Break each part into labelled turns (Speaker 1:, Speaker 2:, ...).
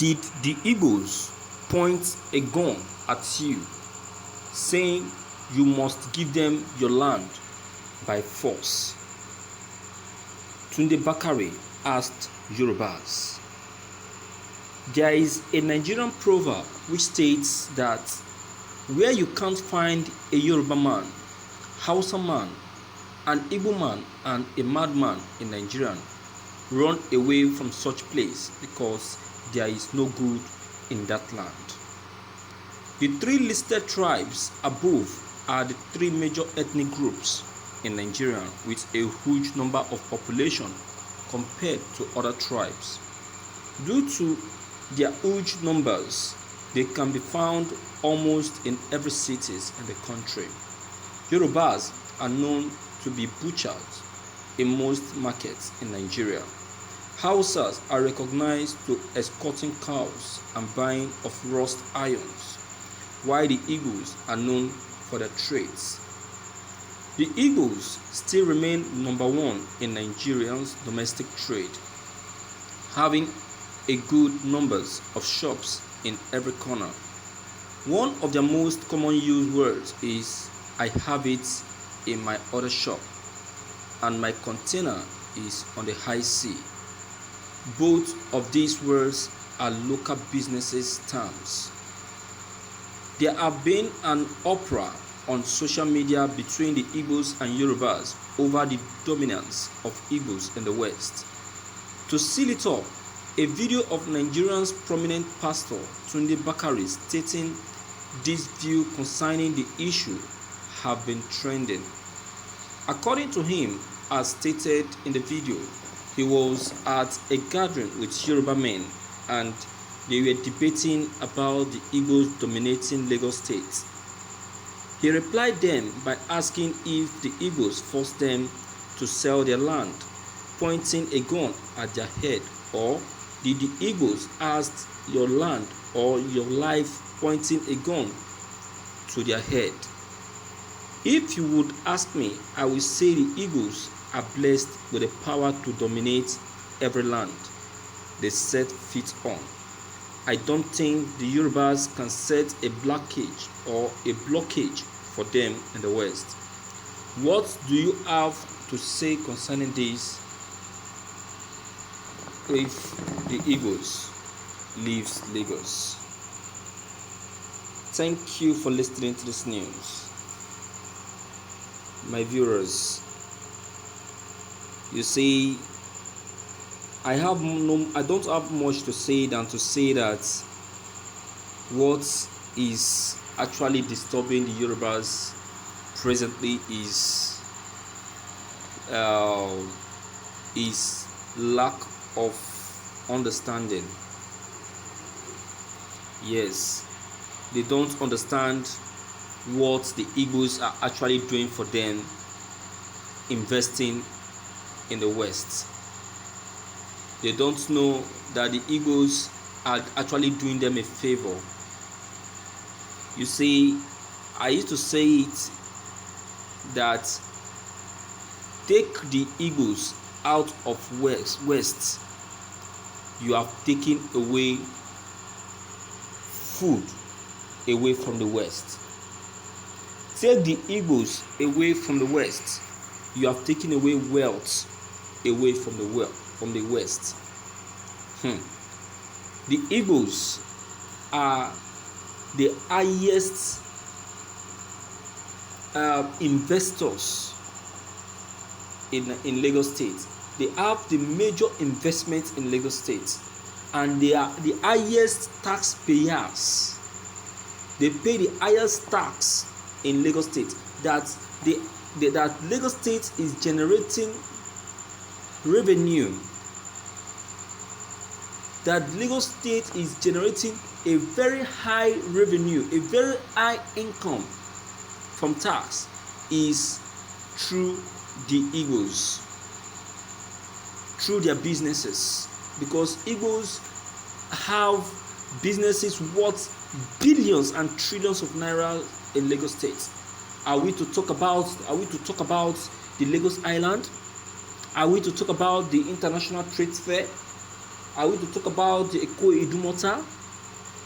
Speaker 1: Did the Igbos point a gun at you, saying you must give them your land by force? Tunde Bakare asked Yorubas. There is a Nigerian proverb which states that where you can't find a Yoruba man, Hausa man, an Igbo man, and a madman in Nigeria, run away from such place because there is no good in that land. The three listed tribes above are the three major ethnic groups in Nigeria with a huge number of population compared to other tribes. Due to their huge numbers, they can be found almost in every city in the country. Yorubas are known to be butchers in most markets in Nigeria. Hausas are recognized to escorting cows and buying of wrought irons, while the Igbos are known for their trades. The Igbos still remain number one in Nigerians' domestic trade, having a good numbers of shops in every corner. One of their most common used words is "I have it in my other shop" and "my container is on the high sea." Both of these words are local businesses terms. There have been an uproar on social media between the Igbos and Yorubas over the dominance of Igbos in the West. To seal it up, a video of Nigeria's prominent pastor Tunde Bakare stating this view concerning the issue have been trending. According to him, as stated in the video, he was at a gathering with Yoruba men and they were debating about the Igbos dominating Lagos State. He replied them by asking if the Igbos forced them to sell their land, pointing a gun at their head, or did the Igbos ask your land or your life, pointing a gun to their head? If you would ask me, I will say the Igbos are blessed with the power to dominate every land they set feet on. I don't think the Yorubas can set a blockage or a blockage for them in the West. What do you have to say concerning this if the Igbos leaves Lagos? Thank you for listening to this news. My viewers, you see, I don't have much to say than to say that what is actually disturbing the Yorubas presently is lack of understanding. Yes, they don't understand what the Igbos are actually doing for them, investing in the West. They don't know that the Igbos are actually doing them a favor. You see, I used to say it that take the Igbos out of West, you have taken away food away from the West. Take the Igbos away from the West, you have taken away wealth away from the West. The Igbos are the highest investors in Lagos State. They have the major investment in Lagos State, and they are the highest taxpayers. They pay the highest tax in Lagos State. That Lagos State is generating revenue. That Lagos State is generating a very high revenue, a very high income from tax is through the Igbos, through their businesses, because Igbos have businesses worth billions and trillions of naira in Lagos State. Are we to talk about the Lagos Island? Are we to talk about the International Trade Fair? Are we to talk about the Eko Idumota?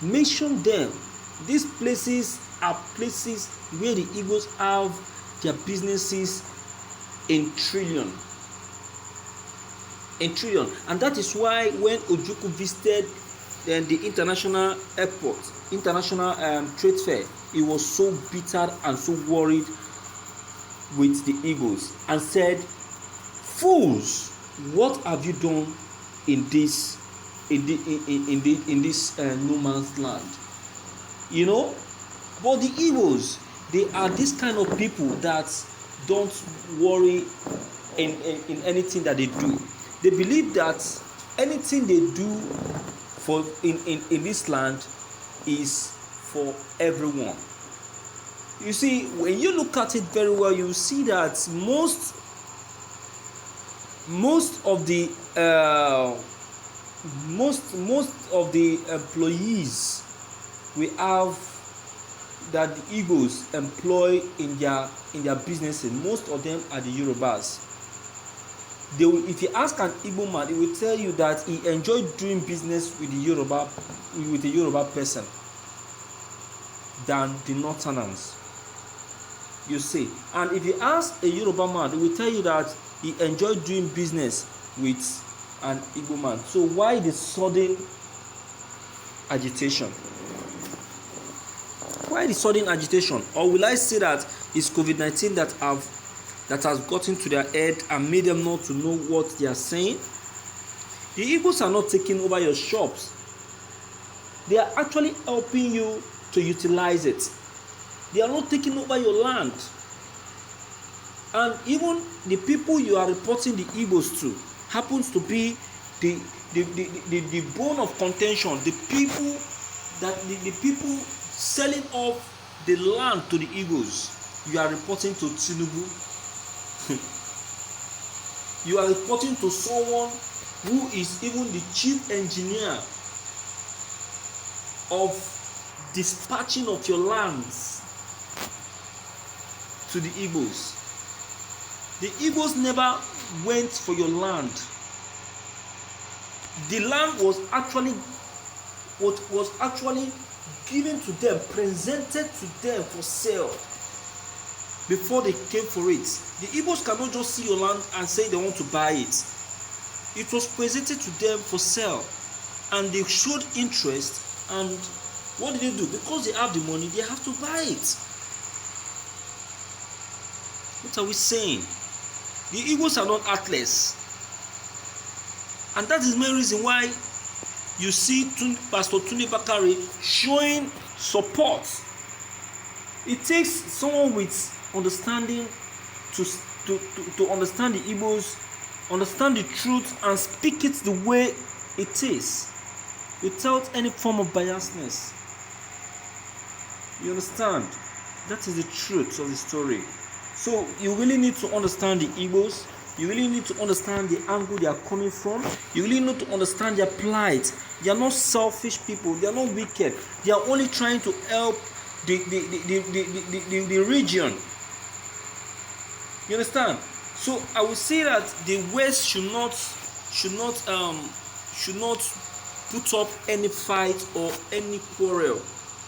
Speaker 1: Mention them. These places are places where the Igbos have their businesses in trillion. And that is why when Ojukwu visited the international airport, international trade fair, he was so bitter and so worried with the Igbos and said, "Fools, what have you done in this no man's land?" You know, but the Igbos, they are this kind of people that don't worry in anything that they do. They believe that anything they do for in this land is for everyone. You see, when you look at it very well, you see that most of the employees we have that the Igbos employ in their businesses, most of them are the Yorubas. If you ask an Igbo man, he will tell you that he enjoyed doing business with the Yoruba person than the Northerners. You see, and if you ask a Yoruba man, he will tell you that he enjoyed doing business with an Igbo man. So why the sudden agitation? Why the sudden agitation? Or will I say that it's COVID-19 that has gotten to their head and made them not to know what they are saying? The Igbos are not taking over your shops. They are actually helping you to utilize it. They are not taking over your land. And even the people you are reporting the Igbos to happens to be the bone of contention, the people selling off the land to the Igbos. You are reporting to Tinubu. You are reporting to someone who is even the chief engineer of dispatching of your lands to the Igbos. The Igbos never went for your land. The land was actually given to them, presented to them for sale before they came for it. The Igbos cannot just see your land and say they want to buy it. It was presented to them for sale, and they showed interest. And what did they do? Because they have the money, they have to buy it. What are we saying? The Igbos are not heartless, and that is the main reason why you see Pastor Tunde Bakare showing support. It takes someone with understanding to understand the Igbos, understand the truth, and speak it the way it is, without any form of biasness. You understand? That is the truth of the story. So you really need to understand the Igbos. You really need to understand the angle they are coming from. You really need to understand their plight. They are not selfish people. They are not wicked. They are only trying to help the region. You understand? So I would say that the West should not put up any fight or any quarrel,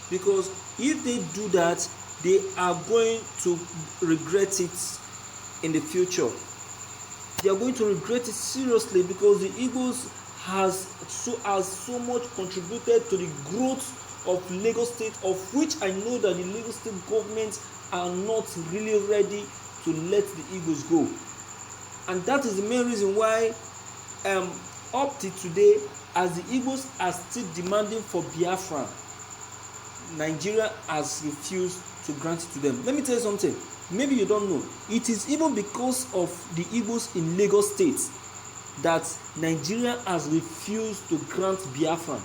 Speaker 1: because if they do that, they are going to regret it in the future. They are going to regret it seriously, because the Igbos has so much contributed to the growth of Lagos State, of which I know that the Lagos State government are not really ready to let the Igbos go. And that is the main reason why up to today, as the Igbos are still demanding for Biafra, Nigeria has refused to grant it to them. Let me tell you something. Maybe you don't know. It is even because of the Igbos in Lagos State that Nigeria has refused to grant Biafra.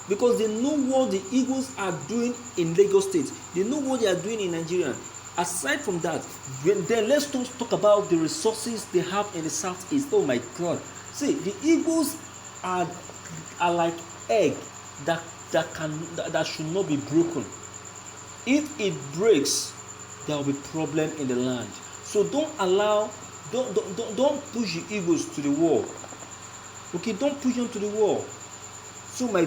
Speaker 1: Because they know what the Igbos are doing in Lagos State. They know what they are doing in Nigeria. Aside from that, then let's talk about the resources they have in the southeast. Oh my God! See, the Igbos are like egg that should not be broken. If it breaks, there will be problem in the land. So don't push the Igbos to the wall. Okay, don't push them to the wall. So my